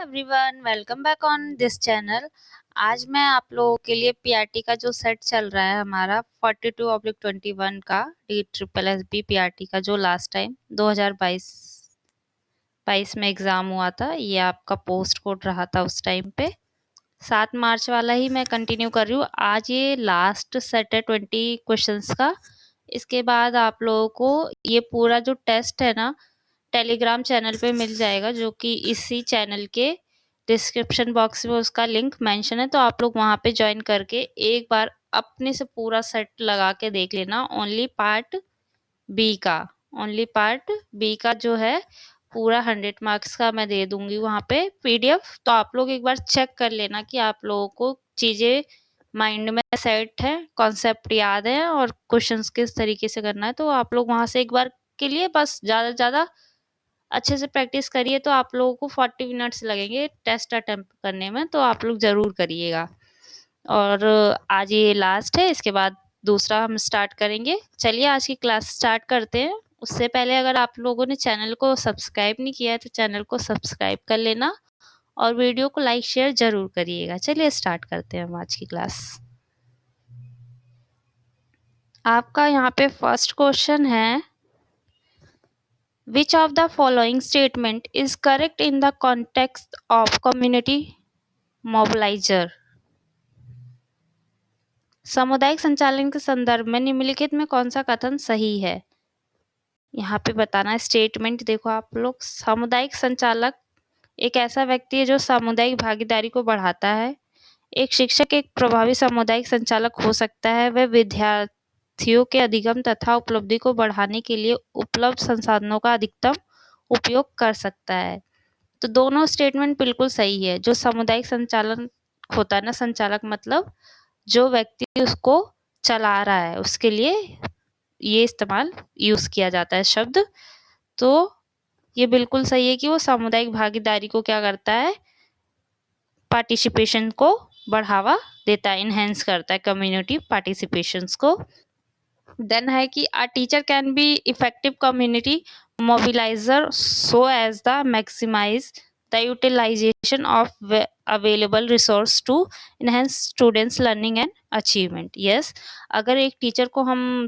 Everyone, welcome back on this channel. आज मैं आप लोगों के लिए पीआरटी का जो सेट चल रहा है हमारा 42/21 का DSSB पीआरटी का जो लास्ट टाइम 2022 में एग्ज़ाम हुआ था, ये आपका पोस्ट कोड रहा था उस टाइम पे। 7 मार्च वाला ही मैं कंटिन्यू कर रही हूँ। आज ये लास्ट सेट है 20 क्वेश्चंस का। इसके बाद आप लोगों को ये पूरा जो टेस्ट है ना टेलीग्राम चैनल पे मिल जाएगा, जो कि इसी चैनल के डिस्क्रिप्शन बॉक्स में उसका लिंक मेंशन है। तो आप लोग वहां पे ज्वाइन करके एक बार अपने से पूरा सेट लगा के देख लेना। ओनली पार्ट बी का जो है पूरा 100 मार्क्स का मैं दे दूंगी वहां पे पीडीएफ। तो आप लोग एक बार चेक कर लेना कि आप लोगों को चीजें माइंड में सेट है, कॉन्सेप्ट याद है और क्वेश्चंस किस तरीके से करना है। तो आप लोग वहां से एक बार के लिए बस ज्यादा से ज्यादा अच्छे से प्रैक्टिस करिए। तो आप लोगों को 40 मिनट्स लगेंगे टेस्ट अटेम्प्ट करने में, तो आप लोग ज़रूर करिएगा। और आज ये लास्ट है, इसके बाद दूसरा हम स्टार्ट करेंगे। चलिए आज की क्लास स्टार्ट करते हैं। उससे पहले अगर आप लोगों ने चैनल को सब्सक्राइब नहीं किया है तो चैनल को सब्सक्राइब कर लेना और वीडियो को लाइक शेयर जरूर करिएगा। चलिए स्टार्ट करते हैं हम आज की क्लास। आपका यहाँ पे फर्स्ट क्वेश्चन है, Which of the following statement is correct in the context of community mobilizer? सामुदायिक संचालन के संदर्भ में निम्नलिखित में कौन सा कथन सही है? यहाँ पे बताना है स्टेटमेंट। देखो आप लोग, सामुदायिक संचालक एक ऐसा व्यक्ति है जो सामुदायिक भागीदारी को बढ़ाता है। एक शिक्षक एक प्रभावी सामुदायिक संचालक हो सकता है। वह विद्यार्थियों के अधिगम तथा उपलब्धि को बढ़ाने के लिए उपलब्ध संसाधनों का अधिकतम उपयोग कर सकता है। तो दोनों स्टेटमेंट बिल्कुल सही है। जो सामुदायिक संचालन होता है ना, संचालक मतलब जो व्यक्ति उसको चला रहा है, उसके लिए ये इस्तेमाल यूज किया जाता है शब्द। तो ये बिल्कुल सही है कि वो सामुदायिक भागीदारी को क्या करता है, पार्टिसिपेशन को बढ़ावा देता है, इनहेंस करता है कम्युनिटी पार्टिसिपेशंस को। देन है कि a teacher can be effective community mobilizer so as the maximize the utilization of available resource to enhance students learning and achievement. Yes, अगर एक टीचर को हम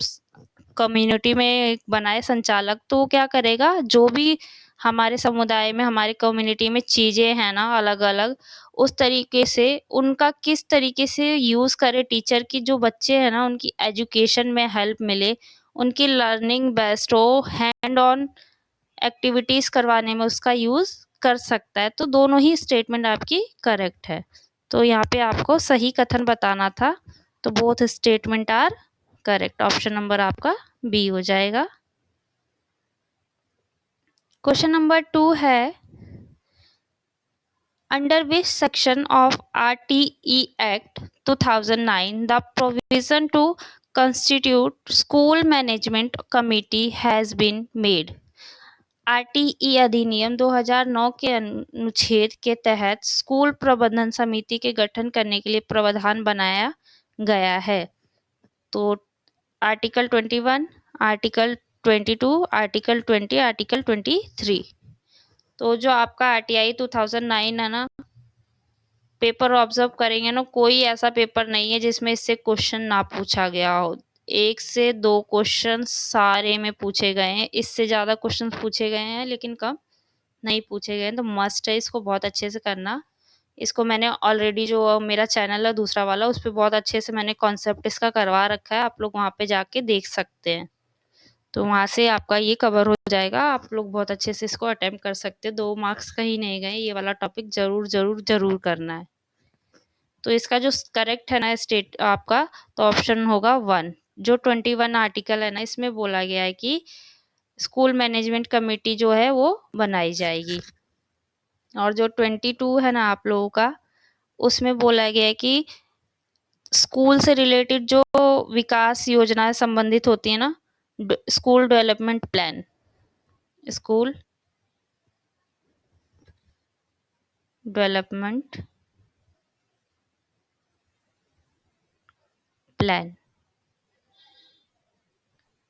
कम्युनिटी में बनाए संचालक, तो क्या करेगा, जो भी हमारे समुदाय में हमारे कम्युनिटी में चीजें हैं ना अलग अलग, उस तरीके से उनका किस तरीके से यूज करे टीचर की, जो बच्चे हैं ना उनकी एजुकेशन में हेल्प मिले, उनकी लर्निंग बेस्ट हो, हैंड ऑन एक्टिविटीज करवाने में उसका यूज कर सकता है। तो दोनों ही स्टेटमेंट आपकी करेक्ट है। तो यहाँ पे आपको सही कथन बताना था, तो both statement are correct. Option number आपका बी हो जाएगा। क्वेश्चन नंबर 2 है, Under which section of RTE Act 2009 the provision to constitute school management committee has been made? RTE अधिनियम 2009 के अनुच्छेद के तहत स्कूल प्रबंधन समिति के गठन करने के लिए प्रावधान बनाया गया है। तो आर्टिकल 21, आर्टिकल 22, आर्टिकल 20, आर्टिकल 23। तो जो आपका आरटीआई 2009 है ना, पेपर ऑब्जर्व करेंगे ना, कोई ऐसा पेपर नहीं है जिसमें इससे क्वेश्चन ना पूछा गया हो। 1 से 2 क्वेश्चन सारे में पूछे गए हैं, इससे ज्यादा क्वेश्चन पूछे गए हैं लेकिन कम नहीं पूछे गए हैं। तो मस्ट है इसको बहुत अच्छे से करना। इसको मैंने ऑलरेडी, जो मेरा चैनल है दूसरा वाला, उस पर बहुत अच्छे से मैंने कॉन्सेप्ट इसका करवा रखा है, आप लोग वहाँ पे जाके देख सकते हैं। तो वहाँ से आपका ये कवर हो जाएगा, आप लोग बहुत अच्छे से इसको अटेम्प्ट कर सकते हैं। 2 मार्क्स कहीं नहीं गए, ये वाला टॉपिक जरूर जरूर जरूर करना है। तो इसका जो करेक्ट है ना स्टेट आपका, तो ऑप्शन होगा 1। जो 21 आर्टिकल है ना, इसमें बोला गया है कि स्कूल मैनेजमेंट कमेटी जो है वो बनाई जाएगी। और जो 22 है ना आप लोगों का, उसमें बोला गया है कि स्कूल से रिलेटेड जो विकास योजनाएं संबंधित होती है ना, school development plan, school development plan,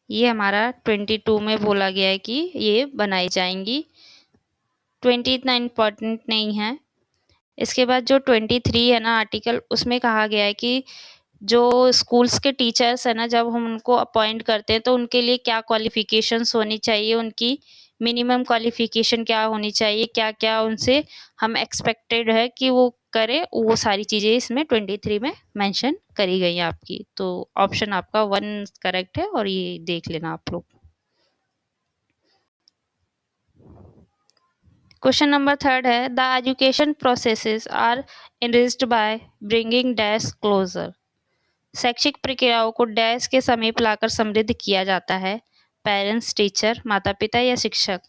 ये हमारा 22 में बोला गया है कि ये बनाई जाएंगी। 20 इतना इम्पोर्टेंट नहीं है, इसके बाद जो 23 है ना आर्टिकल, उसमें कहा गया है कि जो स्कूल्स के टीचर्स है ना, जब हम उनको अपॉइंट करते हैं तो उनके लिए क्या क्वालिफिकेशंस होनी चाहिए, उनकी मिनिमम क्वालिफिकेशन क्या होनी चाहिए, क्या-क्या उनसे हम एक्सपेक्टेड है कि वो करें, वो सारी चीज़ें इसमें 23 में मेंशन करी गई हैं आपकी। तो ऑप्शन आपका 1 करेक्ट है और ये देख लेना आप लोग। क्वेश्चन नंबर 3 है the education processes are enriched by bringing dash closure. शैक्षिक प्रक्रियाओं को डैश के समीप लाकर समृद्ध किया जाता है। पेरेंट्स, टीचर, माता पिता या शिक्षक।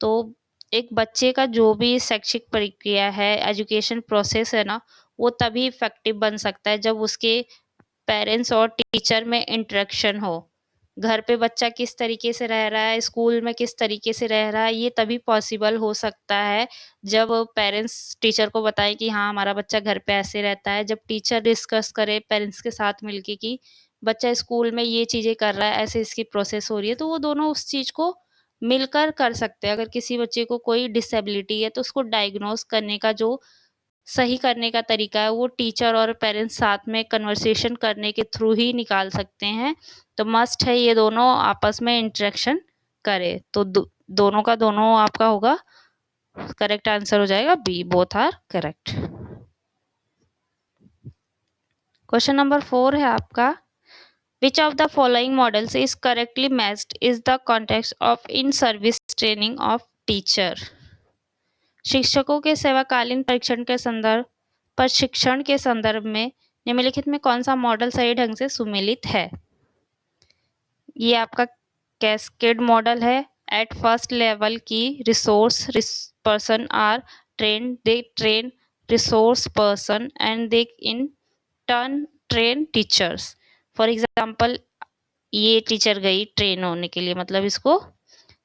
तो एक बच्चे का जो भी शैक्षिक प्रक्रिया है, एजुकेशन प्रोसेस है ना, वो तभी इफेक्टिव बन सकता है जब उसके पेरेंट्स और टीचर में इंटरेक्शन हो। घर पे बच्चा किस तरीके से रह रहा है, स्कूल में किस तरीके से रह रहा है, ये तभी पॉसिबल हो सकता है जब पेरेंट्स टीचर को बताएं कि हाँ हमारा बच्चा घर पे ऐसे रहता है। जब टीचर डिस्कस करे पेरेंट्स के साथ मिलके कि बच्चा स्कूल में ये चीज़ें कर रहा है, ऐसे इसकी प्रोसेस हो रही है, तो वो दोनों उस चीज़ को मिलकर कर सकते हैं। अगर किसी बच्चे को कोई डिसेबिलिटी है तो उसको डायग्नोस करने का जो सही करने का तरीका है वो टीचर और पेरेंट्स साथ में कन्वर्सेशन करने के थ्रू ही निकाल सकते हैं। तो मस्ट है ये दोनों आपस में इंटरेक्शन करें। तो दोनों का दोनों आपका होगा, करेक्ट आंसर हो जाएगा B, both are correct. Question number 4 है आपका which of the following models is correctly matched is the context of in service training of teacher. शिक्षकों के सेवाकालीन प्रशिक्षण के संदर्भ में निम्नलिखित में कौन सा मॉडल सही ढंग से सुमेलित है। ये आपका कैस्केड मॉडल है। At first level key resource person are train, they train resource person and they in turn train teachers. For example ये टीचर गई ट्रेन होने के लिए, मतलब इसको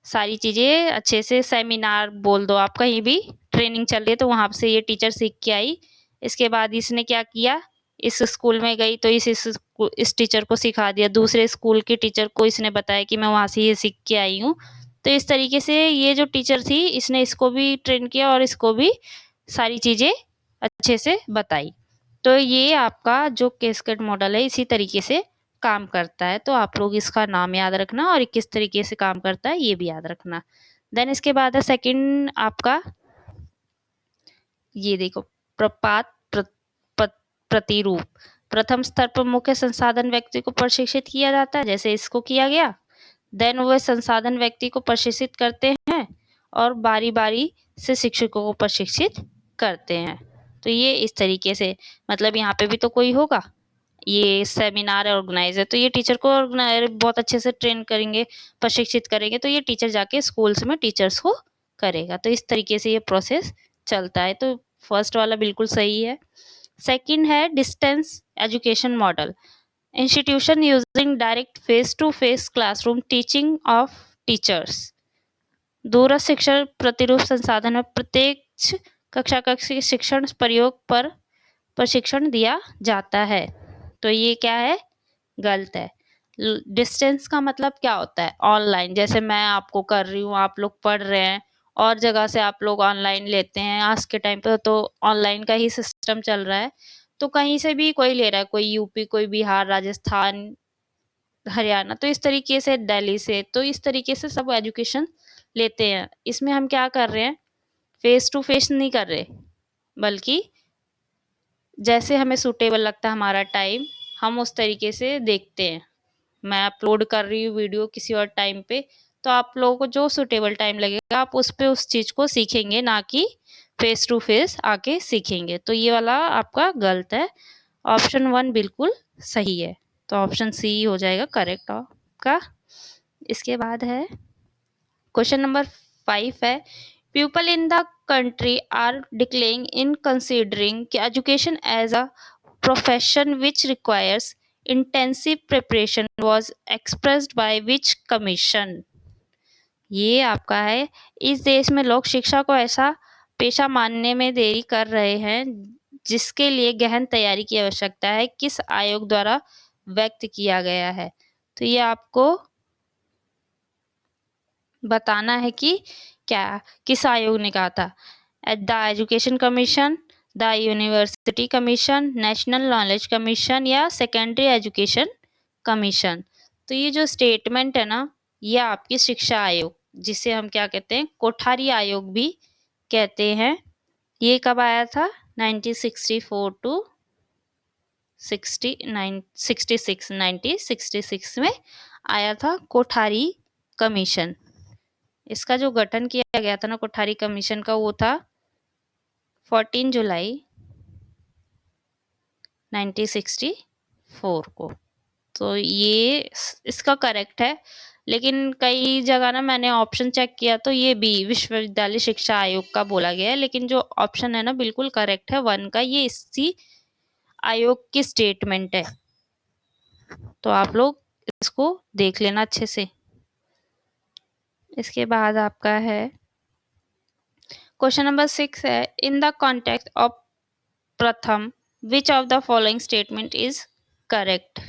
सारी चीज़ें अच्छे से सेमिनार बोल दो आप, कहीं भी ट्रेनिंग चल रही है तो वहाँ से ये टीचर सीख के आई। इसके बाद इसने क्या किया, इस स्कूल में गई तो इस टीचर को सिखा दिया, दूसरे स्कूल के टीचर को इसने बताया कि मैं वहाँ से ये सीख के आई हूँ। तो इस तरीके से ये जो टीचर थी इसने इसको भी ट्रेन किया और इसको भी सारी चीज़ें अच्छे से बताई। तो ये आपका जो कैस्केड मॉडल है इसी तरीके से काम करता है। तो आप लोग इसका नाम याद रखना और किस तरीके से काम करता है ये भी याद रखना। देन इसके बाद है सेकंड आपका, ये देखो प्रपात प्रतिरूप। प्रथम स्तर पर मुख्य संसाधन व्यक्ति को प्रशिक्षित किया जाता है, जैसे इसको किया गया। देन वह संसाधन व्यक्ति को प्रशिक्षित करते हैं और बारी बारी से शिक्षकों को प्रशिक्षित करते हैं। तो ये इस तरीके से, मतलब यहाँ पे भी तो कोई होगा, ये सेमिनार ऑर्गेनाइज है तो ये टीचर को बहुत अच्छे से ट्रेन करेंगे, प्रशिक्षित करेंगे, तो ये टीचर जाके स्कूल्स में टीचर्स को करेगा। तो इस तरीके से ये प्रोसेस चलता है। तो फर्स्ट वाला बिल्कुल सही है। सेकंड है distance education model. Institution using direct face to face classroom teaching of teachers. दूरस्थ शिक्षण प्रतिरूप संसाधन में प्रत्यक्ष कक्षा कक्षी शिक्षण प्रयोग पर प्रशिक्षण दिया जाता है। तो ये क्या है, गलत है। डिस्टेंस का मतलब क्या होता है, ऑनलाइन, जैसे मैं आपको कर रही हूँ, आप लोग पढ़ रहे हैं और जगह से आप लोग ऑनलाइन लेते हैं। आज के टाइम पे तो ऑनलाइन का ही सिस्टम चल रहा है। तो कहीं से भी कोई ले रहा है, कोई यूपी, कोई बिहार, राजस्थान, हरियाणा, तो इस तरीके से दिल्ली से, तो इस तरीके से सब एजुकेशन लेते हैं। इसमें हम क्या कर रहे हैं, फेस टू फेस नहीं कर रहे, बल्कि जैसे हमें सूटेबल लगता है हमारा टाइम, हम उस तरीके से देखते हैं। मैं अपलोड कर रही हूँ वीडियो किसी और टाइम पे, तो आप लोगों को जो सूटेबल टाइम लगेगा आप उस पे उस चीज़ को सीखेंगे, ना कि फेस टू फेस आके सीखेंगे। तो ये वाला आपका गलत है। ऑप्शन 1 बिल्कुल सही है। तो ऑप्शन सी हो जाएगा करेक्ट आपका। इसके बाद है क्वेश्चन नंबर 5 है people in the country are declining in considering education as a profession which requires intensive preparation was expressed by which commission। ये आपका है, इस देश में लोग शिक्षा को ऐसा पेशा मानने में देरी कर रहे हैं जिसके लिए गहन तैयारी की आवश्यकता है, किस आयोग द्वारा व्यक्त किया गया है। तो ये आपको बताना है कि क्या किस आयोग ने कहा था। At the education commission, the university commission, national knowledge commission या सेकेंडरी एजुकेशन कमीशन। तो ये जो स्टेटमेंट है ना, ये आपकी शिक्षा आयोग, जिसे हम क्या कहते हैं, कोठारी आयोग भी कहते हैं, ये कब आया था? 1964 टू 1966 में आया था कोठारी कमीशन। इसका जो गठन किया गया था ना कोठारी कमीशन का, वो था 14 जुलाई 1964 को। तो ये इसका करेक्ट है, लेकिन कई जगह ना मैंने ऑप्शन चेक किया तो ये भी विश्वविद्यालय शिक्षा आयोग का बोला गया है, लेकिन जो ऑप्शन है ना बिल्कुल करेक्ट है 1 का, ये इसी आयोग की स्टेटमेंट है। तो आप लोग इसको देख लेना अच्छे से। इसके बाद आपका है क्वेश्चन नंबर 6 है, इन द कॉन्टेक्स्ट ऑफ प्रथम विच of the following statement is correct.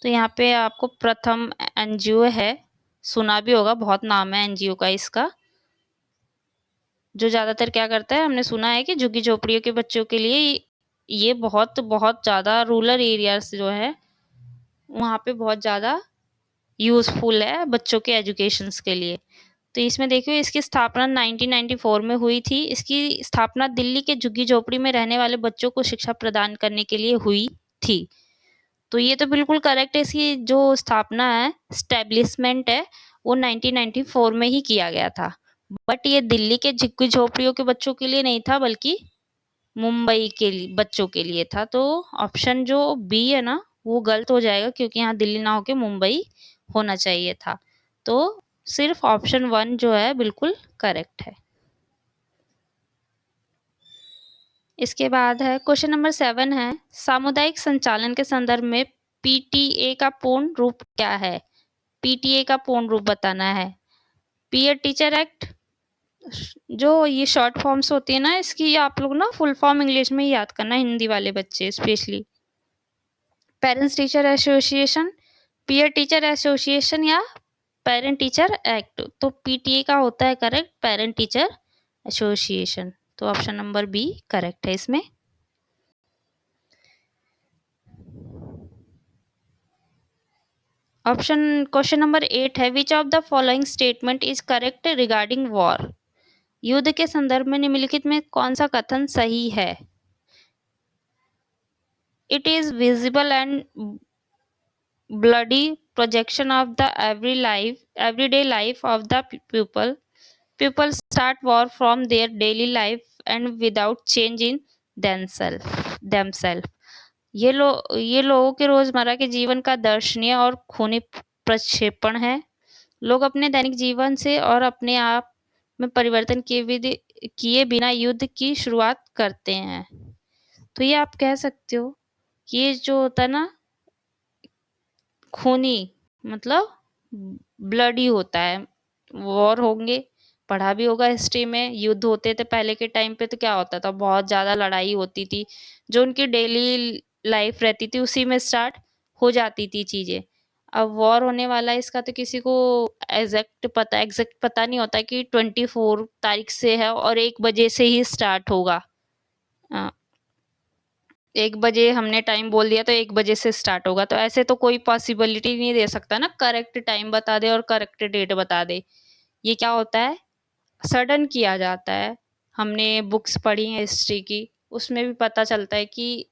तो यहाँ पे आपको प्रथम एनजीओ है, सुना भी होगा, बहुत नाम है एनजीओ का इसका, जो ज्यादातर क्या करता है, हमने सुना है कि झुग्गी झोपड़ियों के बच्चों के लिए ये बहुत बहुत ज्यादा रूरल एरियाज जो है वहाँ पे बहुत ज्यादा यूजफुल है बच्चों के एजुकेशंस के लिए। तो इसमें देखिए इसकी स्थापना 1994 में हुई थी। इसकी स्थापना दिल्ली के झुग्गी झोपड़ी में रहने वाले बच्चों को शिक्षा प्रदान करने के लिए हुई थी। तो ये तो बिल्कुल करेक्ट है, इसकी जो स्थापना है, स्टैब्लिशमेंट है, वो 1994 में ही किया गया था। बट ये दिल्ली के झुग्गी झोपड़ियों के बच्चों के लिए नहीं था, बल्कि मुंबई के लिए बच्चों के लिए था। तो ऑप्शन जो बी है ना वो गलत हो जाएगा, क्योंकि यहाँ दिल्ली ना होके मुंबई होना चाहिए था। तो सिर्फ ऑप्शन 1 जो है बिल्कुल करेक्ट है। इसके बाद है क्वेश्चन नंबर 7 है, सामुदायिक संचालन के संदर्भ में पीटीए का पूर्ण रूप क्या है? पीटीए का पूर्ण रूप बताना है। पीयर टीचर एक्ट, जो ये शॉर्ट फॉर्म्स होती है ना इसकी, आप लोग ना फुल फॉर्म इंग्लिश में ही याद करना, हिंदी वाले बच्चे specially. Parents teacher association, peer teacher association या पेरेंट टीचर एक्ट। तो पीटीए का होता है करेक्ट पेरेंट टीचर एसोसिएशन। तो ऑप्शन नंबर बी करेक्ट है इसमें। ऑप्शन क्वेश्चन नंबर 8 है, which of the following statement is correct regarding war. युद्ध के संदर्भ में निम्नलिखित में कौन सा कथन सही है? It is visible and bloody projection of the everyday life of the people. People start war from their daily life and without change in themselves. ये लोगों के रोजमर्रा के जीवन का दर्शनीय और खूनी प्रक्षेपण है। लोग अपने दैनिक जीवन से और अपने आप में परिवर्तन किए बिना युद्ध की शुरुआत करते हैं। तो ये आप कह सकते हो कि ये जो होता है ना खूनी, मतलब ब्लडी होता है। वॉर होंगे, पढ़ा भी होगा हिस्ट्री में, युद्ध होते थे पहले के टाइम पे, तो क्या होता था, बहुत ज्यादा लड़ाई होती थी, जो उनकी डेली लाइफ रहती थी उसी में स्टार्ट हो जाती थी चीजें। अब वॉर होने वाला है इसका तो किसी को एग्जैक्ट पता नहीं होता कि 24 तारीख से है और 1 बजे से ही स्टार्ट होगा। 1 बजे हमने टाइम बोल दिया तो 1 बजे से स्टार्ट होगा, तो ऐसे तो कोई पॉसिबिलिटी नहीं दे सकता ना करेक्ट टाइम बता दे और करेक्ट डेट बता दे। ये क्या होता है, सडन किया जाता है। हमने बुक्स पढ़ी हैं हिस्ट्री की, उसमें भी पता चलता है कि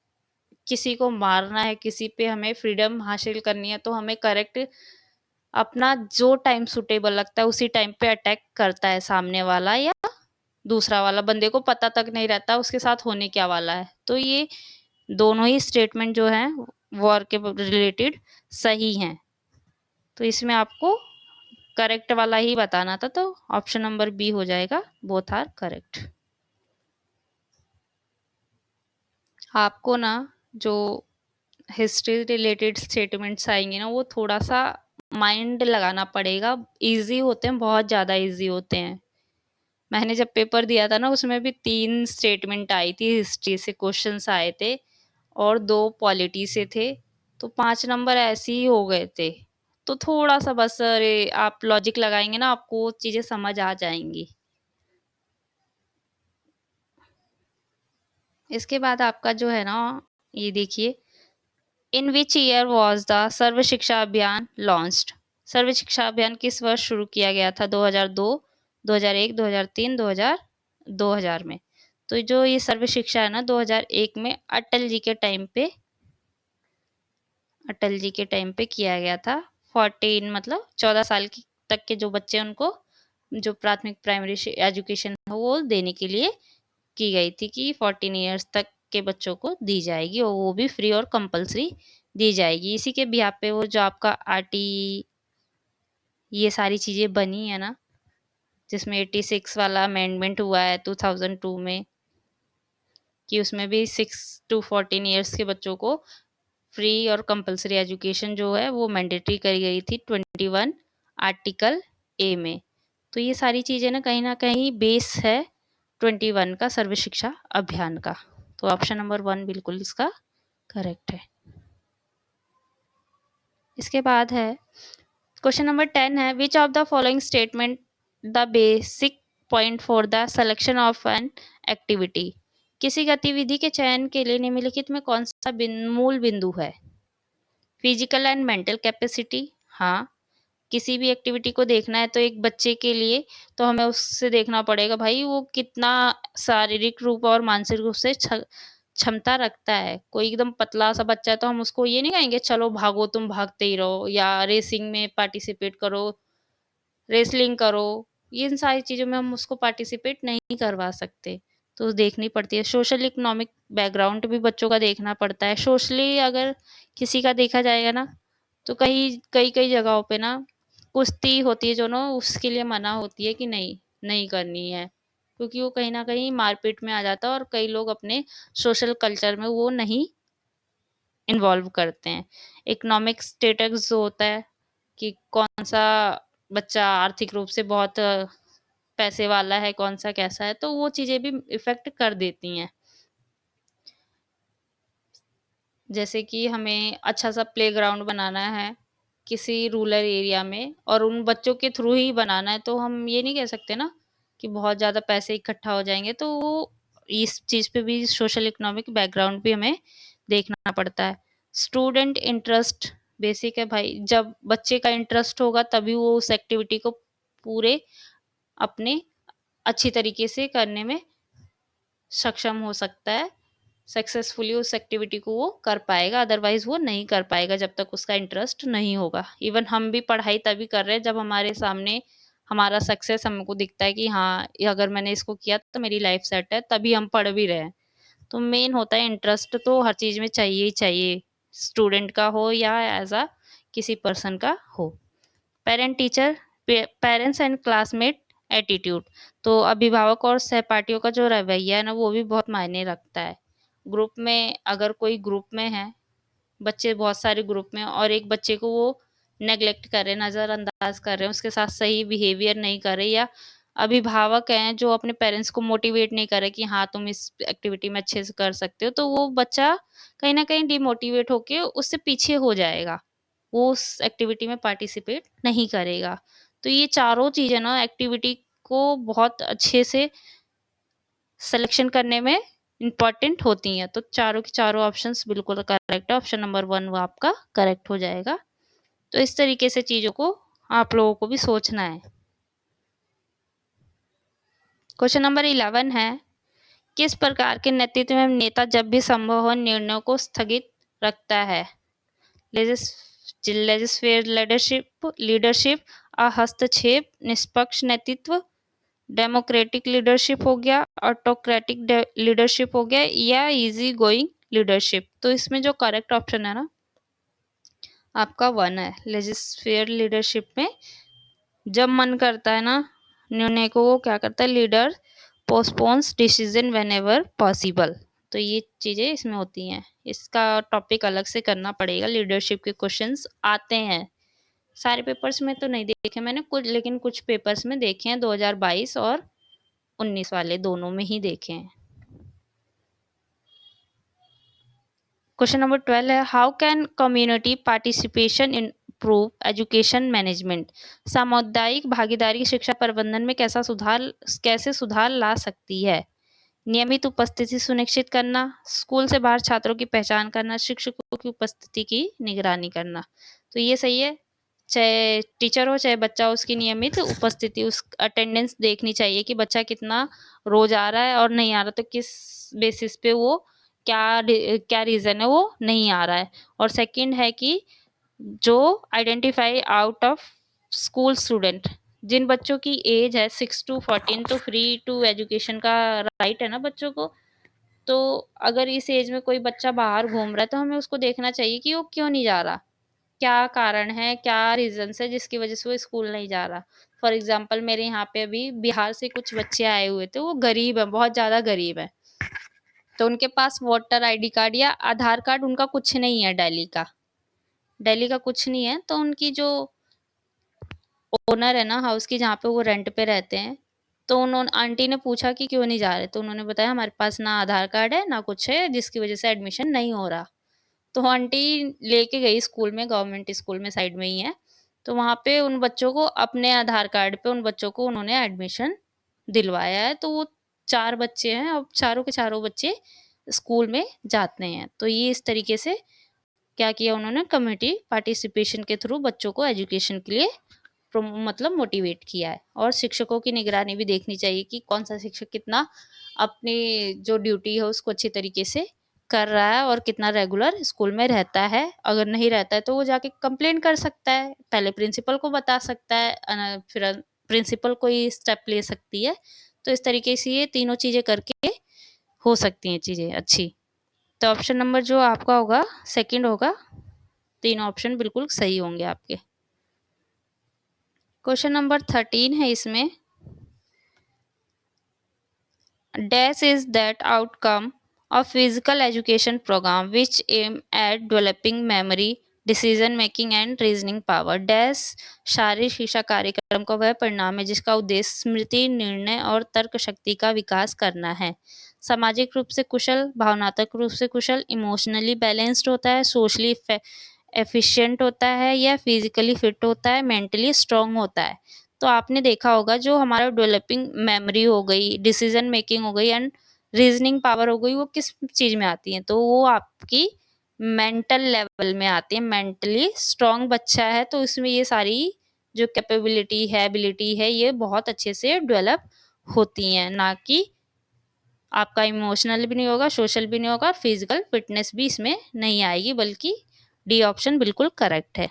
किसी को मारना है, किसी पे हमें फ्रीडम हासिल करनी है, तो हमें करेक्ट अपना जो टाइम सुटेबल लगता है उसी टाइम पे अटैक करता है सामने वाला, या दूसरा वाला बंदे को पता तक नहीं रहता उसके साथ होने क्या वाला है। तो ये दोनों ही स्टेटमेंट जो है वॉर के रिलेटेड सही हैं। तो इसमें आपको करेक्ट वाला ही बताना था, तो ऑप्शन नंबर बी हो जाएगा, बोथ आर करेक्ट। आपको ना जो हिस्ट्री रिलेटेड स्टेटमेंट्स आएंगे ना वो थोड़ा सा माइंड लगाना पड़ेगा। इजी होते हैं, बहुत ज़्यादा इजी होते हैं। मैंने जब पेपर दिया था ना उसमें भी 3 स्टेटमेंट आई थी, हिस्ट्री से क्वेश्चंस आए थे और 2 पॉलिटी से थे, तो 5 नंबर ऐसे ही हो गए थे। तो थोड़ा सा बस अरे आप लॉजिक लगाएंगे ना आपको चीजें समझ आ जाएंगी। इसके बाद आपका जो है ना, ये देखिए, इन विच ईयर वॉज द सर्व शिक्षा अभियान लॉन्च्ड? सर्व शिक्षा अभियान किस वर्ष शुरू किया गया था? 2002, 2001, 2003, 2000 में। तो जो ये सर्व शिक्षा है ना, 2001 में अटल जी के टाइम पे किया गया था। 14 मतलब 14 साल तक के जो बच्चे, उनको जो प्राथमिक प्राइमरी एजुकेशन है वो देने के लिए की गई थी कि 14 ईयर्स तक के बच्चों को दी जाएगी, और वो भी फ्री और कंपलसरी दी जाएगी। इसी के बिहाफ पे वो जो आपका आरटी, ये सारी चीज़ें बनी है ना, जिसमें 86 वाला अमेंडमेंट हुआ है 2002 में, कि उसमें भी 6 to 14 ईयर्स के बच्चों को फ्री और कंपलसरी एजुकेशन जो है वो मैंडेटरी करी गई थी 21 आर्टिकल ए में। तो ये सारी चीज़ें ना कहीं बेस है 21 का सर्व शिक्षा अभियान का। तो ऑप्शन नंबर 1 बिल्कुल इसका करेक्ट है। इसके बाद है क्वेश्चन नंबर 10 है, which of the following statement the basic point for the selection of an activity? किसी गतिविधि के चयन के लिए निम्नलिखित में कौन सा मूल बिंदु है? फिजिकल एंड मेंटल कैपेसिटी, हाँ। किसी भी एक्टिविटी को देखना है तो एक बच्चे के लिए तो हमें उससे देखना पड़ेगा भाई वो कितना शारीरिक रूप और मानसिक रूप से क्षमता रखता है। कोई एकदम पतला सा बच्चा है तो हम उसको ये नहीं कहेंगे चलो भागो, तुम भागते ही रहो, या रेसिंग में पार्टिसिपेट करो, रेसलिंग करो। इन सारी चीज़ों में हम उसको पार्टिसिपेट नहीं करवा सकते। तो देखनी पड़ती है। सोशल इकोनॉमिक बैकग्राउंड भी बच्चों का देखना पड़ता है। सोशली अगर किसी का देखा जाएगा ना, तो कई जगहों पे ना कुश्ती होती है जो ना उसके लिए मना होती है कि नहीं करनी है, क्योंकि वो कहीं न कहीं मारपीट में आ जाता है और कई लोग अपने सोशल कल्चर में वो नहीं इन्वॉल्व करते हैं। इकोनॉमिक स्टेटस जो होता है कि कौन-सा बच्चा आर्थिक रूप से बहुत पैसे वाला है, कौन-सा कैसा है, तो वो चीज़ें भी इफ़ेक्ट कर देती हैं। जैसे कि हमें अच्छा-सा प्लेग्राउंड बनाना है किसी रूरल एरिया में और उन बच्चों के थ्रू ही बनाना है, तो हम ये नहीं कह सकते ना कि बहुत ज़्यादा पैसे इकट्ठा हो जाएँगे, तो वो इस चीज़ पे भी सोशल इकोनॉमिक बैकग्राउंड भी हमें देखना पड़ता है। स्टूडेंट इंटरेस्ट बेसिक है भाई, जब बच्चे का इंटरेस्ट होगा तभी वो उस एक्टिविटी को पूरे अपने अच्छी तरीके से करने में सक्षम हो सकता है। सक्सेसफुली उस एक्टिविटी को वो कर पाएगा, अदरवाइज वो नहीं कर पाएगा जब तक उसका इंटरेस्ट नहीं होगा। इवन हम भी पढ़ाई तभी कर रहे हैं जब हमारे सामने हमारा सक्सेस हमको दिखता है कि हाँ, ये अगर मैंने इसको किया तो मेरी लाइफ सेट है, तभी हम पढ़ भी रहे हैं। तो मेन होता है इंटरेस्ट, तो हर चीज़ में चाहिए ही चाहिए, स्टूडेंट का हो या एज अ किसी पर्सन का हो। Parent teacher parents and classmate attitude, तो अभिभावक और सहपाठियों का जो रवैया है ना वो भी बहुत मायने रखता है। ग्रुप में अगर कोई ग्रुप में है, बच्चे बहुत सारे ग्रुप में, और एक बच्चे को वो नेग्लेक्ट कर रहे हैं, नज़रअंदाज कर रहे हैं, उसके साथ सही बिहेवियर नहीं कर रहे, या अभिभावक हैं जो अपने पेरेंट्स को मोटिवेट नहीं कर रहे कि हाँ तुम इस एक्टिविटी में अच्छे से कर सकते हो, तो वो बच्चा कहीं ना कहीं डिमोटिवेट होके उससे पीछे हो जाएगा, वो उस एक्टिविटी में पार्टिसिपेट नहीं करेगा। तो ये चारों चीज़ें ना एक्टिविटी को बहुत अच्छे से सिलेक्शन करने में इम्पॉर्टेंट होती हैं। तो चारों के चारों ऑप्शंस बिल्कुल करेक्ट है। ऑप्शन नंबर 1 वो आपका करेक्ट हो जाएगा। तो इस तरीके से चीज़ों को आप लोगों को भी सोचना है। क्वेश्चन नंबर 11 है, किस प्रकार के नेतृत्व में नेता जब भी संभव हो निर्णयों को स्थगित रखता है? लेजिस्लेटिव लीडरशिप, हस्तक्षेप, निष्पक्ष नेतृत्व, डेमोक्रेटिक लीडरशिप हो गया, ऑटोक्रेटिक लीडरशिप हो गया, या इजी गोइंग लीडरशिप। तो इसमें जो करेक्ट ऑप्शन है ना आपका 1 है। लेजिस्लेटिव लीडरशिप में जब मन करता है ना निर्णय को, वो क्या करता है, leader postpones decision whenever possible. तो ये चीज़ें इसमें होती हैं। इसका टॉपिक अलग से करना पड़ेगा। लीडरशिप के क्वेश्चंस आते हैं, सारे पेपर्स में तो नहीं देखे मैंने कुछ, लेकिन कुछ पेपर्स में देखे हैं, 2022 और 19 वाले दोनों में ही देखे हैं। क्वेश्चन नंबर 12 है, how can community participation improve education management? सामुदायिक भागीदारी शिक्षा प्रबंधन में कैसे सुधार ला सकती है? नियमित उपस्थिति सुनिश्चित करना, स्कूल से बाहर छात्रों की पहचान करना, शिक्षकों की उपस्थिति की निगरानी करना। तो ये सही है, चाहे टीचर हो चाहे बच्चा हो, उसकी नियमित उपस्थिति, उस अटेंडेंस देखनी चाहिए कि बच्चा कितना रोज आ रहा है और नहीं आ रहा, तो किस बेसिस पे वो क्या रीजन है वो नहीं आ रहा है। और सेकंड है कि जो identify out of school student, जिन बच्चों की एज है 6 to 14, तो फ्री टू एजुकेशन का राइट है ना बच्चों को। तो अगर इस एज में कोई बच्चा बाहर घूम रहा है तो हमें उसको देखना चाहिए कि वो क्यों नहीं जा रहा, क्या कारण है, क्या रीजन है जिसकी वजह से वो स्कूल नहीं जा रहा। फॉर एग्जाम्पल मेरे यहाँ पे अभी बिहार से कुछ बच्चे आए हुए थे, वो गरीब है, बहुत ज्यादा गरीब है, तो उनके पास वोटर आईडी कार्ड या आधार कार्ड उनका कुछ नहीं है, दिल्ली का कुछ नहीं है। तो उनकी जो ओनर है ना हाउस की, जहाँ पे वो रेंट पे रहते हैं, तो उन्होंने आंटी ने पूछा कि क्यों नहीं जा रहे, तो उन्होंने बताया हमारे पास ना आधार कार्ड है ना कुछ है, जिसकी वजह से एडमिशन नहीं हो रहा। तो आंटी लेके गई स्कूल में, गवर्नमेंट स्कूल में साइड में ही है, तो वहाँ पे उन बच्चों को अपने आधार कार्ड पे उन बच्चों को उन्होंने एडमिशन दिलवाया है। तो वो 4 बच्चे हैं, अब चारों के चारों बच्चे स्कूल में जाते हैं। तो ये इस तरीके से क्या किया उन्होंने, कम्युनिटी पार्टिसिपेशन के थ्रू बच्चों को एजुकेशन के लिए मतलब मोटिवेट किया है। और शिक्षकों की निगरानी भी देखनी चाहिए कि कौन सा शिक्षक कितना अपनी जो ड्यूटी है उसको अच्छी तरीके से कर रहा है और कितना रेगुलर स्कूल में रहता है। अगर नहीं रहता है तो वो जाके कंप्लेन कर सकता है, पहले प्रिंसिपल को बता सकता है, फिर प्रिंसिपल कोई स्टेप ले सकती है। तो इस तरीके से ये तीनों चीजें करके हो सकती हैं चीजें अच्छी। तो ऑप्शन नंबर जो आपका होगा सेकंड होगा, तीनों ऑप्शन बिल्कुल सही होंगे आपके। क्वेश्चन नंबर 13 है इसमें, dash is that outcome of physical education program which aim at developing memory, decision making and reasoning power। dash शारीरिक शिक्षा कार्यक्रम का वह परिणाम है जिसका उद्देश्य स्मृति, निर्णय और तर्क शक्ति का विकास करना है। सामाजिक रूप से कुशल, भावनात्मक रूप से कुशल, इमोशनली बैलेंस्ड होता है, सोशली एफिशिएंट होता है, या फिजिकली फिट होता है, मेंटली स्ट्रांग होता है। तो आपने देखा होगा जो हमारा डेवलपिंग मेमोरी हो गई, डिसीजन मेकिंग हो गई एंड रीजनिंग पावर हो गई, वो किस चीज में आती है, तो वो आपकी मेंटल लेवल में आती है। मेंटली स्ट्रांग बच्चा है तो इसमें ये सारी जो कैपेबिलिटी है, एबिलिटी है, ये बहुत अच्छे से डेवलप होती हैं। ना कि आपका इमोशनल भी नहीं होगा, सोशल भी नहीं होगा और फिजिकल फिटनेस भी इसमें नहीं आएगी, बल्कि डी ऑप्शन बिल्कुल करेक्ट है।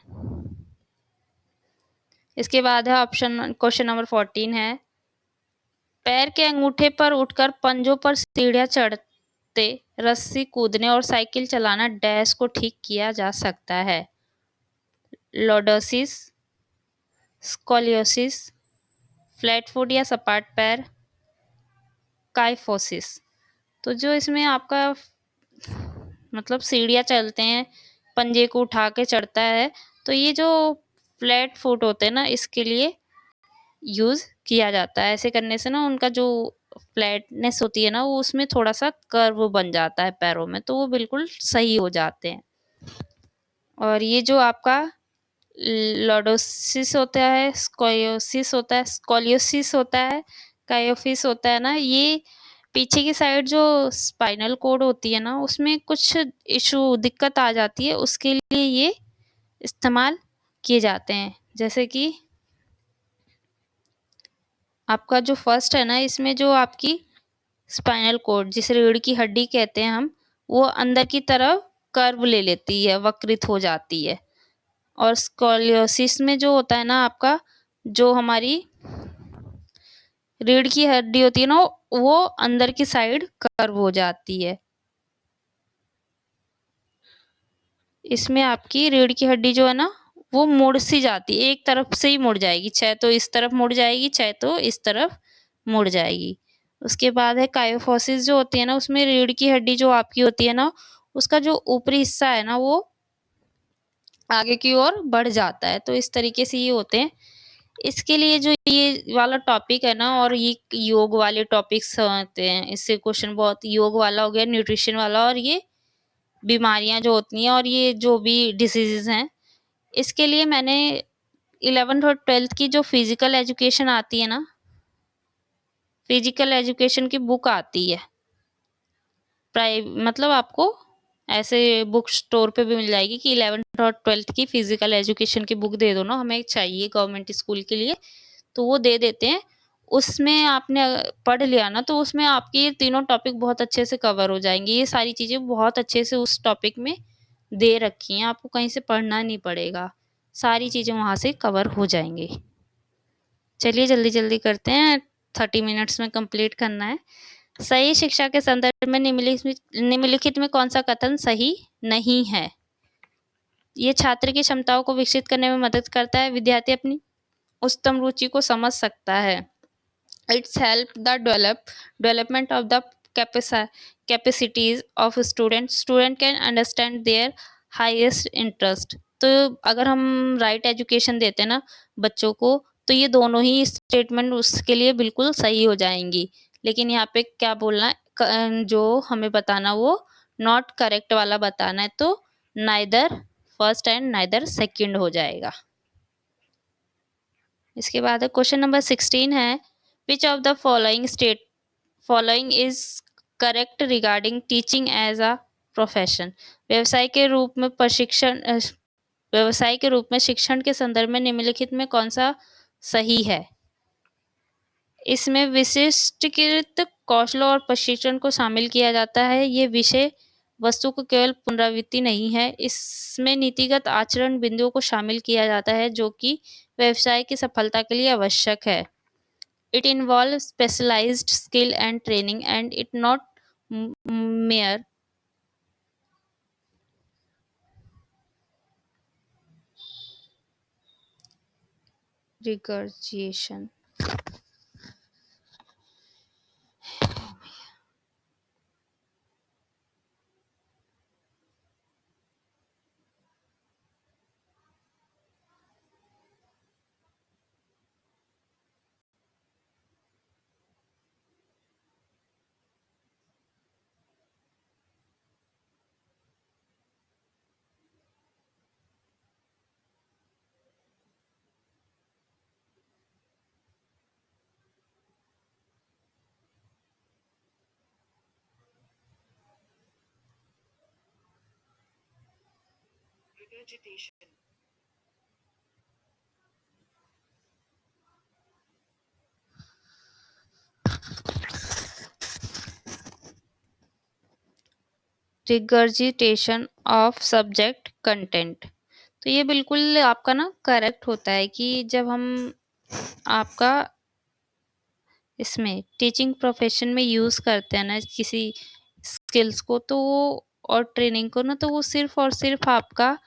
इसके बाद है ऑप्शन क्वेश्चन नंबर 14 है, पैर के अंगूठे पर उठकर पंजों पर सीढ़ियां चढ़ते, रस्सी कूदने और साइकिल चलाना डैश को ठीक किया जा सकता है। लॉर्डोसिस, स्कोलियोसिस, फ्लैट फुट या सपाट पैर, काइफोसिस। तो जो इसमें आपका मतलब सीढ़ियां चलते हैं, पंजे को उठा के चढ़ता है, तो ये जो फ्लैट फुट होते हैं ना, इसके लिए यूज किया जाता है। ऐसे करने से ना उनका जो फ्लैटनेस होती है ना, वो उसमें थोड़ा सा कर्व बन जाता है पैरों में, तो वो बिल्कुल सही हो जाते हैं। और ये जो आपका लॉर्डोसिस होता है, स्कोलियोसिस होता है, कायोफिस होता है ना, ये पीछे की साइड जो स्पाइनल कोड होती है ना, उसमें कुछ इशू दिक्कत आ जाती है, उसके लिए ये इस्तेमाल किए जाते हैं। जैसे कि आपका जो फर्स्ट है ना, इसमें जो आपकी स्पाइनल कोड, जिसे रीढ़ की हड्डी कहते हैं हम, वो अंदर की तरफ कर्व ले लेती है, वक्रित हो जाती है। और स्कोलियोसिस में जो होता है ना आपका, जो हमारी रीढ़ की हड्डी होती है ना, वो अंदर की साइड कर्व हो जाती है। इसमें आपकी रीढ़ की हड्डी जो है ना, वो मुड़ सी जाती है, एक तरफ से ही मुड़ जाएगी, चाहे तो इस तरफ मुड़ जाएगी चाहे तो इस तरफ मुड़ जाएगी। उसके बाद है कायोफोसिस जो होती है ना, उसमें रीढ़ की हड्डी जो आपकी होती है ना, उसका जो ऊपरी हिस्सा है ना, वो आगे की ओर बढ़ जाता है। तो इस तरीके से ये होते हैं। इसके लिए जो ये वाला टॉपिक है ना, और ये योग वाले टॉपिक्स होते हैं, इससे क्वेश्चन बहुत योग वाला हो गया, न्यूट्रिशन वाला, और ये बीमारियां जो होती हैं और ये जो भी डिसीजेज हैं, इसके लिए मैंने 11th और 12th की जो फिजिकल एजुकेशन आती है ना, फिजिकल एजुकेशन की बुक आती है, मतलब आपको ऐसे बुक स्टोर पे भी मिल जाएगी कि 11th और 12th की फिजिकल एजुकेशन की बुक दे दो ना, हमें चाहिए गवर्नमेंट स्कूल के लिए, तो वो दे देते हैं। उसमें आपने पढ़ लिया ना, तो उसमें आपके ये तीनों टॉपिक बहुत अच्छे से कवर हो जाएंगे। ये सारी चीज़ें बहुत अच्छे से उस टॉपिक में दे रखी हैं, आपको कहीं से पढ़ना नहीं पड़ेगा, सारी चीज़ें वहाँ से कवर हो जाएंगी। चलिए जल्दी जल्दी करते हैं, 30 मिनट्स में कंप्लीट करना है। सही शिक्षा के संदर्भ में निम्नलिखित में कौन सा कथन सही नहीं है? ये छात्र की क्षमताओं को विकसित करने में मदद करता है, विद्यार्थी अपनी उच्चतम रुचि को समझ सकता है। It's help the development of the capacities of students. Student can understand their highest interest. तो अगर हम राइट एजुकेशन देते हैं ना बच्चों को, तो ये दोनों ही स्टेटमेंट उसके लिए बिल्कुल सही हो जाएंगी। लेकिन यहाँ पे क्या बोलना है, जो हमें बताना वो नॉट करेक्ट वाला बताना है, तो neither first and neither second हो जाएगा। इसके बाद क्वेश्चन नंबर 16 है, which of the following is correct regarding teaching as a profession? व्यवसाय के रूप में शिक्षण के संदर्भ में निम्नलिखित में कौन सा सही है? इसमें विशिष्टकृत कौशलों और प्रशिक्षण को शामिल किया जाता है। ये विषय वस्तु को केवल पुनरावृत्ति नहीं है, इसमें नीतिगत आचरण बिंदुओं को शामिल किया जाता है जो कि व्यवसाय की सफलता के लिए आवश्यक है। It involves specialized skill and training, and it not mere regurgitation. Regurgitation of subject content. तो ये बिल्कुल आपका ना करेक्ट होता है कि जब हम आपका इसमें टीचिंग प्रोफेशन में यूज़ करते हैं ना किसी स्किल्स को, तो वो और ट्रेनिंग को ना, तो वो सिर्फ और सिर्फ आपका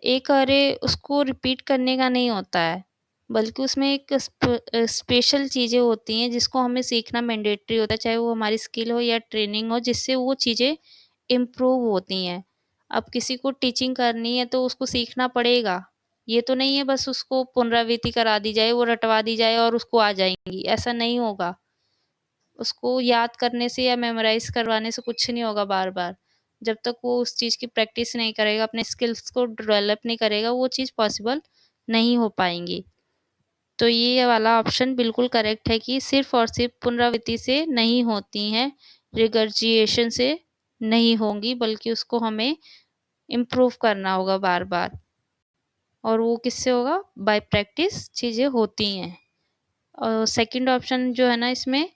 एक अरे उसको रिपीट करने का नहीं होता है, बल्कि उसमें एक स्पेशल चीज़ें होती हैं जिसको हमें सीखना मैंडेटरी होता है, चाहे वो हमारी स्किल हो या ट्रेनिंग हो, जिससे वो चीज़ें इम्प्रूव होती हैं। अब किसी को टीचिंग करनी है तो उसको सीखना पड़ेगा, ये तो नहीं है बस उसको पुनरावृत्ति करा दी जाए, वो रटवा दी जाए और उसको आ जाएंगी, ऐसा नहीं होगा। उसको याद करने से या मेमोराइज करवाने से कुछ नहीं होगा बार बार। जब तक वो उस चीज़ की प्रैक्टिस नहीं करेगा, अपने स्किल्स को डेवलप नहीं करेगा, वो चीज़ पॉसिबल नहीं हो पाएंगी। तो ये वाला ऑप्शन बिल्कुल करेक्ट है कि सिर्फ और सिर्फ पुनरावृत्ति से नहीं होती हैं, रिगर्जिएशन से नहीं होंगी, बल्कि उसको हमें इम्प्रूव करना होगा बार बार, और वो किससे होगा? बाय प्रैक्टिस चीज़ें होती हैं। और सेकंड ऑप्शन जो है ना, इसमें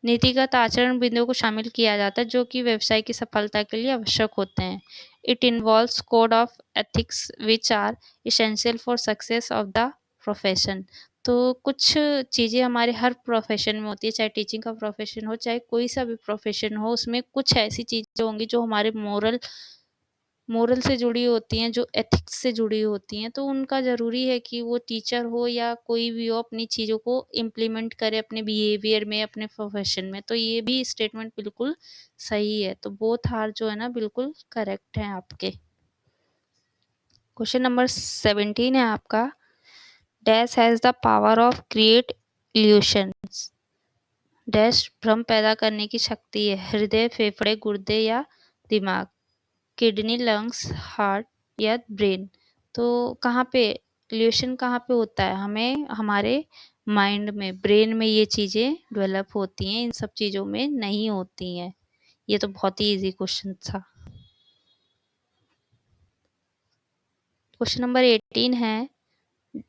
नीतिगत आचरण बिंदुओं को शामिल किया जाता है जो कि व्यवसाय की सफलता के लिए आवश्यक होते हैं। It involves code of ethics which are essential for success of the profession. तो कुछ चीज़ें हमारे हर प्रोफेशन में होती है, चाहे टीचिंग का प्रोफेशन हो, चाहे कोई सा भी प्रोफेशन हो, उसमें कुछ ऐसी चीज़ें होंगी जो हमारे मोरल से जुड़ी होती हैं, जो एथिक्स से जुड़ी होती हैं, तो उनका ज़रूरी है कि वो टीचर हो या कोई भी हो, अपनी चीज़ों को इम्प्लीमेंट करे अपने बिहेवियर में, अपने प्रोफेशन में। तो ये भी स्टेटमेंट बिल्कुल सही है। तो बोथ आर जो है ना बिल्कुल करेक्ट हैं आपके। क्वेश्चन नंबर 17 है आपका, dash has the power of create illusions. Dash भ्रम पैदा करने की शक्ति है, हृदय, फेफड़े, गुर्दे या दिमाग, किडनी, लंग्स, हार्ट या ब्रेन। तो कहाँ पे इल्यूशन कहाँ पे होता है? हमें हमारे माइंड में, ब्रेन में ये चीज़ें डेवलप होती हैं, इन सब चीज़ों में नहीं होती हैं। ये तो बहुत ही इजी क्वेश्चन था। क्वेश्चन नंबर 18 है,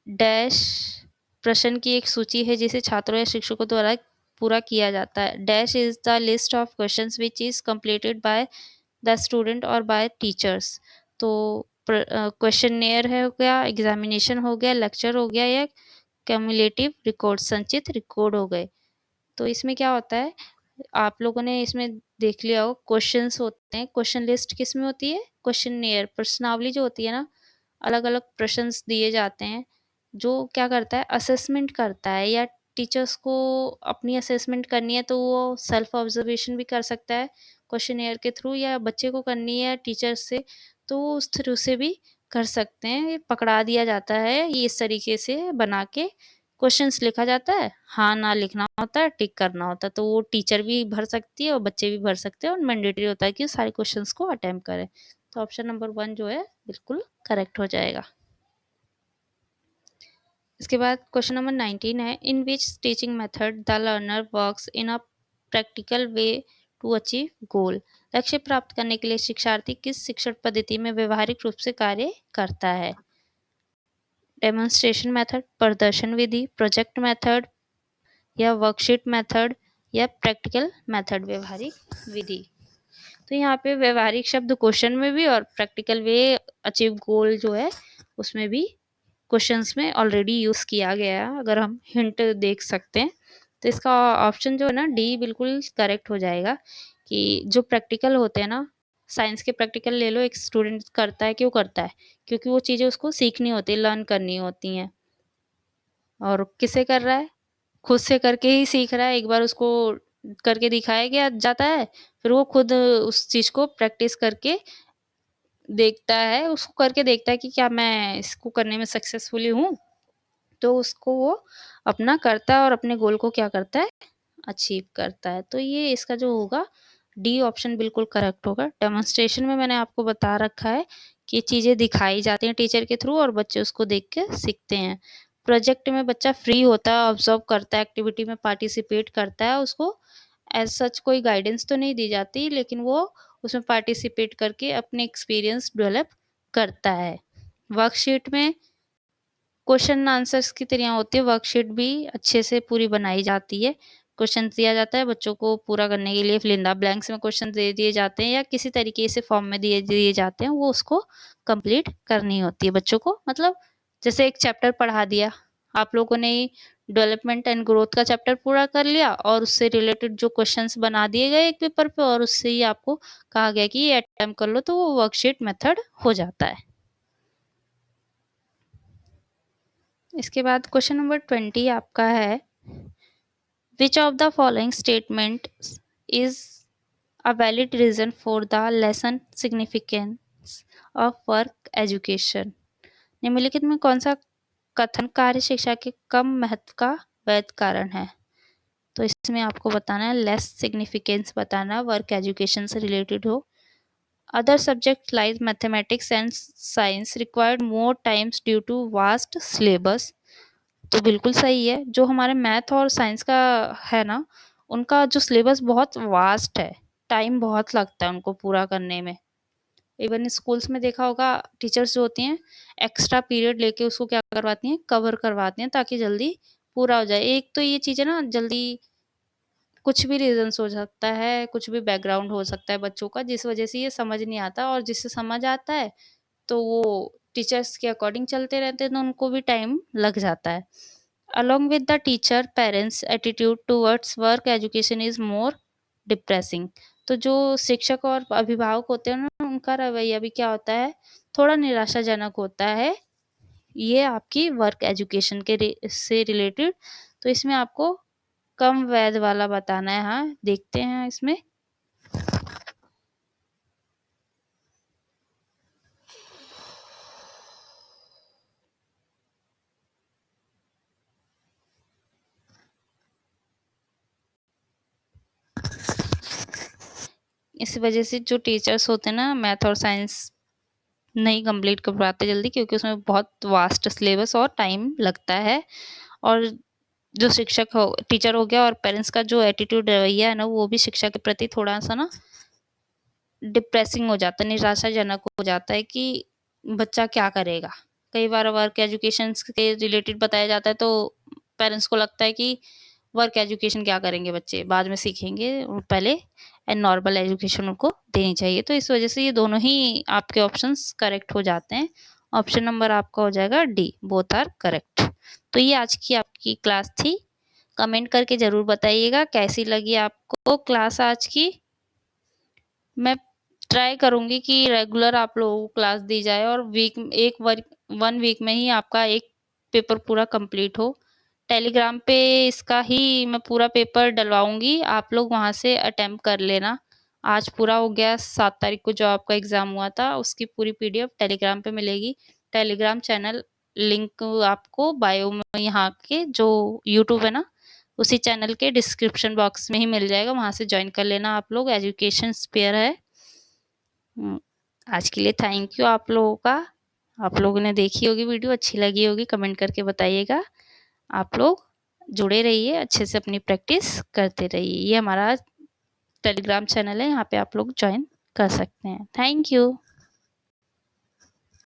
डैश प्रश्न की एक सूची है जिसे छात्रों या शिक्षकों द्वारा पूरा किया जाता है। Dash is the list of questions which is completed by the student और बाय टीचर्स। तो क्वेश्चनेयर है हो गया, एग्जामिनेशन हो गया, लेक्चर हो गया, या क्यूमुलेटिव रिकॉर्ड संचित रिकॉर्ड हो गए। तो इसमें क्या होता है, आप लोगों ने इसमें देख लिया हो, क्वेश्चंस होते हैं। क्वेश्चन लिस्ट किस में होती है, क्वेश्चनेयर प्रश्नावली जो होती है ना, अलग अलग प्रश्न दिए जाते हैं, जो क्या करता है, असेसमेंट करता है, या टीचर्स को अपनी असेसमेंट करनी है तो वो सेल्फ ऑब्जर्वेशन भी कर सकता है क्वेश्चनेयर के थ्रू, या बच्चे को करनी है टीचर्स से तो वो उस थ्रू से भी कर सकते हैं। ये पकड़ा दिया जाता है, ये इस तरीके से बना के क्वेश्चंस लिखा जाता है, हाँ ना लिखना होता है, टिक करना होता है। तो वो टीचर भी भर सकती है और बच्चे भी भर सकते हैं, और मैंडेटरी होता है कि सारे क्वेश्चंस को अटेम्प्ट करें। तो ऑप्शन नंबर 1 जो है बिल्कुल करेक्ट हो जाएगा। इसके बाद क्वेश्चन नंबर 19 है, in which teaching method the learner works in a practical way to achieve goal. लक्ष्य प्राप्त करने के लिए शिक्षार्थी किस शिक्षण पद्धति में व्यवहारिक रूप से कार्य करता है। डेमोन्स्ट्रेशन मेथड, प्रदर्शन विधि, प्रोजेक्ट मेथड, या वर्कशीट मेथड, या प्रैक्टिकल मेथड व्यवहारिक विधि। तो यहाँ पे व्यवहारिक शब्द क्वेश्चन में भी और प्रैक्टिकल वे अचीव गोल जो है उसमें भी क्वेश्चंस में ऑलरेडी यूज किया गया है। अगर हम हिंट देख सकते हैं तो इसका ऑप्शन जो है ना, डी बिल्कुल करेक्ट हो जाएगा। कि जो प्रैक्टिकल होते हैं ना, साइंस के प्रैक्टिकल ले लो, एक स्टूडेंट करता है, क्यों करता है, क्योंकि वो चीज़ें उसको सीखनी होती है, लर्न करनी होती हैं। और किसे कर रहा है, खुद से करके ही सीख रहा है। एक बार उसको करके दिखाया गया जाता है, फिर वो खुद उस चीज़ को प्रैक्टिस करके देखता है, उसको करके देखता है कि क्या मैं इसको करने में सक्सेसफुली हूँ। तो उसको वो अपना करता है और अपने गोल को क्या करता है, अचीव करता है। तो ये इसका जो होगा, डी ऑप्शन बिल्कुल करेक्ट होगा। डेमोन्स्ट्रेशन में मैंने आपको बता रखा है कि चीज़ें दिखाई जाती हैं टीचर के थ्रू और बच्चे उसको देख के सीखते हैं। प्रोजेक्ट में बच्चा फ्री होता है, ऑब्जर्व करता है, एक्टिविटी में पार्टिसिपेट करता है, उसको एज सच कोई गाइडेंस तो नहीं दी जाती, लेकिन वो उसमें पार्टिसिपेट करके अपने एक्सपीरियंस डेवलप करता है। वर्कशीट में क्वेश्चन आंसर्स की तरह होती है, वर्कशीट भी अच्छे से पूरी बनाई जाती है। क्वेश्चन दिया जाता है बच्चों को पूरा करने के लिए, फिल इन द ब्लैंक्स में क्वेश्चन दे दिए जाते हैं या किसी तरीके से फॉर्म में दिए दिए जाते हैं, वो उसको कंप्लीट करनी होती है बच्चों को। मतलब जैसे एक चैप्टर पढ़ा दिया आप लोगों ने, डेवलपमेंट एंड ग्रोथ का चैप्टर पूरा कर लिया और उससे रिलेटेड जो क्वेश्चंस बना दिए गए एक पेपर पे, और उससे ही आपको कहा गया कि ये अटेम्प्ट कर लो, तो वो वर्कशीट मेथड हो जाता है। इसके बाद क्वेश्चन नंबर 20 आपका है, which of the following statement is a valid reason for the lesson significance of work education. निम्नलिखित में कौन सा कथन कार्य शिक्षा के कम महत्व का वैध कारण है। तो इसमें आपको बताना है, लेस सिग्निफिकेंस बताना, वर्क एजुकेशन से रिलेटेड हो। Other subject like mathematics and science required more times due to vast syllabus. तो बिल्कुल सही है, जो हमारे मैथ और साइंस का है ना, उनका जो सिलेबस बहुत वास्ट है, टाइम बहुत लगता है उनको पूरा करने में। इवन स्कूल्स में देखा होगा, टीचर्स जो होती हैं एक्स्ट्रा पीरियड लेके उसको क्या करवाती हैं, कवर करवाती हैं ताकि जल्दी पूरा हो जाए। एक तो ये चीज़ें ना जल्दी, कुछ भी रीजंस हो सकता है, कुछ भी बैकग्राउंड हो सकता है बच्चों का, जिस वजह से ये समझ नहीं आता, और जिससे समझ आता है तो वो टीचर्स के अकॉर्डिंग चलते रहते हैं, तो उनको भी टाइम लग जाता है। Along with the teacher, parents' attitude towards work education is more depressing। तो जो शिक्षक और अभिभावक होते हैं ना, उनका रवैया भी क्या होता है, थोड़ा निराशाजनक होता है, ये आपकी वर्क एजुकेशन के से रिलेटेड। तो इसमें आपको कम वैध वाला बताना है। हाँ, देखते हैं इसमें। इस वजह से जो टीचर्स होते हैं ना, मैथ और साइंस नहीं कंप्लीट कर पाते जल्दी, क्योंकि उसमें बहुत वास्ट सिलेबस और टाइम लगता है। और जो शिक्षक हो, टीचर हो गया, और पेरेंट्स का जो एटीट्यूड रवैया है ना, वो भी शिक्षा के प्रति थोड़ा सा ना डिप्रेसिंग हो जाता है, निराशाजनक हो जाता है कि बच्चा क्या करेगा। कई बार वर्क एजुकेशन के रिलेटेड बताया जाता है तो पेरेंट्स को लगता है कि वर्क एजुकेशन क्या करेंगे बच्चे, बाद में सीखेंगे, पहले नॉर्मल एजुकेशन उनको देनी चाहिए। तो इस वजह से ये दोनों ही आपके ऑप्शंस करेक्ट हो जाते हैं। ऑप्शन नंबर आपका हो जाएगा डी, बोथ आर करेक्ट। तो ये आज की आपकी क्लास थी। कमेंट करके ज़रूर बताइएगा कैसी लगी आपको क्लास आज की। मैं ट्राई करूँगी कि रेगुलर आप लोगों को क्लास दी जाए और वन वीक में ही आपका एक पेपर पूरा कंप्लीट हो। टेलीग्राम पे इसका ही मैं पूरा पेपर डलवाऊँगी, आप लोग वहाँ से अटेम्प्ट कर लेना। आज पूरा हो गया, 7 तारीख को जो आपका एग्ज़ाम हुआ था उसकी पूरी पीडीएफ टेलीग्राम पे मिलेगी। टेलीग्राम चैनल लिंक आपको बायो में यहाँ के जो यूट्यूब है ना, उसी चैनल के डिस्क्रिप्शन बॉक्स में ही मिल जाएगा, वहाँ से जॉइन कर लेना आप लोग। एजुकेशन स्पेयर है। आज के लिए थैंक यू आप लोगों का। आप लोगों ने देखी होगी वीडियो, अच्छी लगी होगी, कमेंट करके बताइएगा। आप लोग जुड़े रहिए, अच्छे से अपनी प्रैक्टिस करते रहिए। ये हमारा टेलीग्राम चैनल है, यहाँ पे आप लोग ज्वाइन कर सकते हैं। Thank you.